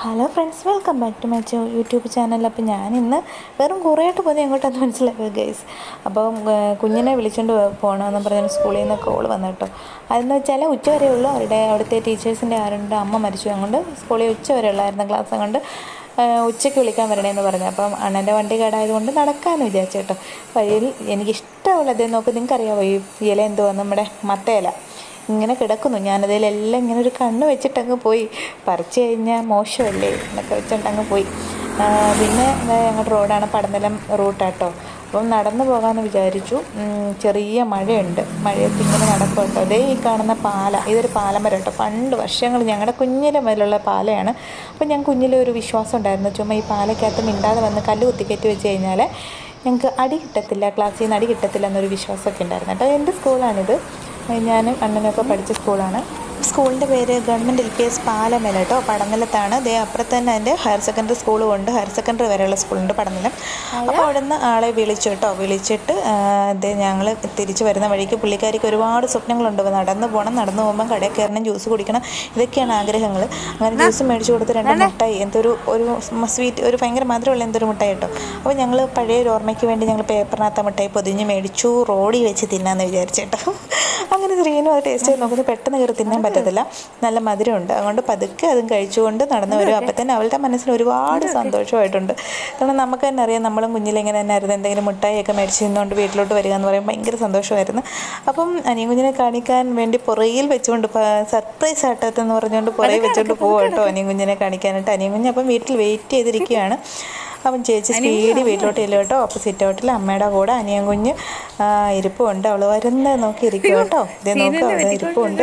Hello friends, welcome back to my YouTube channel. അപ്പോൾ ഞാനിന്ന് വെറും കുറേയായിട്ട് പോകുന്നത് എങ്ങോട്ടാന്ന് മനസ്സിലാക്കുക ഗൈസ്. അപ്പം കുഞ്ഞിനെ വിളിച്ചുകൊണ്ട് പോകണമെന്ന് പറഞ്ഞാൽ സ്കൂളിൽ നിന്ന് കോൾ വന്നു കേട്ടോ. അതെന്ന് വെച്ചാൽ ഉച്ച വരെ ഉള്ളൂ, അവിടുത്തെ ടീച്ചേഴ്സിൻ്റെ ആരുണ്ട് അമ്മ മരിച്ചു അതുകൊണ്ട് സ്കൂളിൽ ഉച്ച വരെ ഉള്ളായിരുന്നു ക്ലാസ്. അതുകൊണ്ട് ഉച്ചയ്ക്ക് വിളിക്കാൻ വരണേന്ന് പറഞ്ഞു. അപ്പം അണ്ണൻ്റെ വണ്ടി കേടായതുകൊണ്ട് നടക്കാമെന്ന് വിചാരിച്ചു കേട്ടോ. വഴിയിൽ എനിക്കിഷ്ടമുള്ള അതേ നോക്ക്, നിങ്ങൾക്കറിയാമോ ഈ ഇല എന്തുവാ, നമ്മുടെ മത്തയില ഇങ്ങനെ കിടക്കുന്നു. ഞാനതിലെല്ലാം ഇങ്ങനെ ഒരു കണ്ണ് വെച്ചിട്ടങ്ങ് പോയി. പറിച്ചു കഴിഞ്ഞാൽ മോശമല്ലേ എന്നൊക്കെ വെച്ചിട്ടങ്ങ് പോയി. പിന്നെ ഞങ്ങളുടെ റോഡാണ്, പടനിലം റൂട്ടാട്ടോ. അപ്പം നടന്നു പോകാമെന്ന് വിചാരിച്ചു. ചെറിയ മഴയുണ്ട്, മഴയത്ത് ഇങ്ങനെ നടക്കും കേട്ടോ. അതേ ഈ കാണുന്ന പാല, ഇതൊരു പാലമരം കേട്ടോ. പണ്ട് വർഷങ്ങൾ ഞങ്ങളുടെ കുഞ്ഞിലെ മുതലുള്ള പാലയാണ്. അപ്പം ഞാൻ കുഞ്ഞിലെ ഒരു വിശ്വാസം ഉണ്ടായിരുന്നു, ചുമ്മാ ഈ പാലക്കകത്ത് മിണ്ടാതെ വന്ന് കല്ല് കുത്തിക്കയറ്റി വെച്ച് കഴിഞ്ഞാൽ ഞങ്ങൾക്ക് അടി കിട്ടത്തില്ല, ക്ലാസ്സിൽ നിന്ന് അടി കിട്ടത്തില്ല എന്നൊരു വിശ്വാസമൊക്കെ ഉണ്ടായിരുന്നു കേട്ടോ. എൻ്റെ സ്കൂളാണിത്, ഞാനും അണ്ണനൊക്കെ പഠിച്ച സ്കൂളാണ്. സ്കൂളിൻ്റെ പേര് ഗവൺമെൻറ് LPS പാലമേല കേട്ടോ, പടനിലത്താണ്. അതേ അപ്പുറത്ത് തന്നെ അതിൻ്റെ ഹയർ സെക്കൻഡറി സ്കൂളും ഉണ്ട്, ഹയർ സെക്കൻഡറി വരെയുള്ള സ്കൂളുണ്ട് പടനിലം. അപ്പോൾ അവിടെ നിന്ന് ആളെ വിളിച്ചു കേട്ടോ. വിളിച്ചിട്ട് അതേ ഞങ്ങൾ തിരിച്ച് വരുന്ന വഴിക്ക് പുള്ളിക്കാരിക്ക് ഒരുപാട് സ്വപ്നങ്ങളുണ്ട്. നടന്നു പോകണം, നടന്നു പോകുമ്പം കടയിൽ കയറണം, ജ്യൂസ് കുടിക്കണം, ഇതൊക്കെയാണ് ആഗ്രഹങ്ങൾ. അങ്ങനെ ജ്യൂസ് മേടിച്ച് കൊടുത്ത് 2 മുട്ടായി, ഒരു സ്വീറ്റ്, ഒരു ഭയങ്കര മധുരമുള്ള എന്തൊരു മുട്ടായി കേട്ടോ. അപ്പോൾ ഞങ്ങൾ പഴയ ഒരു ഓർമ്മയ്ക്ക് വേണ്ടി ഞങ്ങൾ പേപ്പറിനകത്ത് മുട്ടായി പൊതിഞ്ഞ് മേടിച്ചു, റോഡിൽ വെച്ച് തിന്നാമെന്ന് വിചാരിച്ചേട്ടോ. അങ്ങനെ സ്ക്രീനും അത് ടേസ്റ്റ് ചെയ്ത് നോക്കുന്നത് പെട്ടെന്ന് കയറി തിന്നാൻ പറ്റത്തില്ല, നല്ല മധുരമുണ്ട്. അതുകൊണ്ട് പതുക്കെ അതും കഴിച്ചുകൊണ്ട് നടന്നു വരും. അപ്പം തന്നെ അവളുടെ മനസ്സിൽ ഒരുപാട് സന്തോഷമായിട്ടുണ്ട്. കാരണം നമുക്ക് തന്നെ അറിയാം, നമ്മളും കുഞ്ഞിലിങ്ങനെ തന്നെ ആയിരുന്നു, എന്തെങ്കിലും മുട്ടായിയൊക്കെ മേടിച്ച് നിന്നുകൊണ്ട് വീട്ടിലോട്ട് വരിക എന്ന് പറയുമ്പോൾ ഭയങ്കര സന്തോഷമായിരുന്നു. അപ്പം അനിയൻ കുഞ്ഞിനെ കാണിക്കാൻ വേണ്ടി പുറയിൽ വെച്ചുകൊണ്ട് സർപ്രൈസ് ആട്ടത്തെന്ന് പറഞ്ഞുകൊണ്ട് പുറയിൽ വെച്ചുകൊണ്ട് പോകും കേട്ടോ അനിയൻ കുഞ്ഞിനെ കാണിക്കാനായിട്ട്. അനിയൻ കുഞ്ഞ് അപ്പം വീട്ടിൽ വെയിറ്റ് ചെയ്തിരിക്കുകയാണ്. അപ്പം ചേച്ചി സ്പീഡ് വീട്ടിലോട്ട് ഇല്ല കേട്ടോ. അപ്പോൾ സിറ്റ് ഔട്ടിൽ അമ്മയുടെ കൂടെ അനിയൻ കുഞ്ഞ് ഇരിപ്പുണ്ട്. അവൾ വരുന്നത് നോക്കി ഇരിക്കും കേട്ടോ. ഇതേ നോക്കുക, അവിടെ ഇരിപ്പുണ്ട്.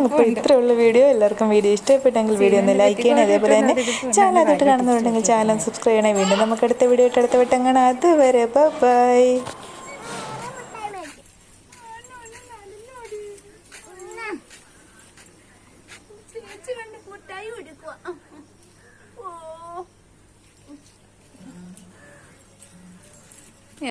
അപ്പോൾ ഇത്രയുള്ള വീഡിയോ. എല്ലാവർക്കും വീഡിയോ ഇഷ്ടപ്പെട്ടെങ്കിൽ വീഡിയോ ഒന്ന് ലൈക്ക് ചെയ്യണം. അതേപോലെ തന്നെ ചാനൽ അതിട്ട് കാണുന്നുണ്ടെങ്കിൽ ചാനൽ സബ്സ്ക്രൈബ് ചെയ്യണേ. വീണ്ടും നമുക്ക് അടുത്ത വീഡിയോ ഇട്ട് അടുത്ത വട്ടം കാണാം. അതുവരെ ബൈ.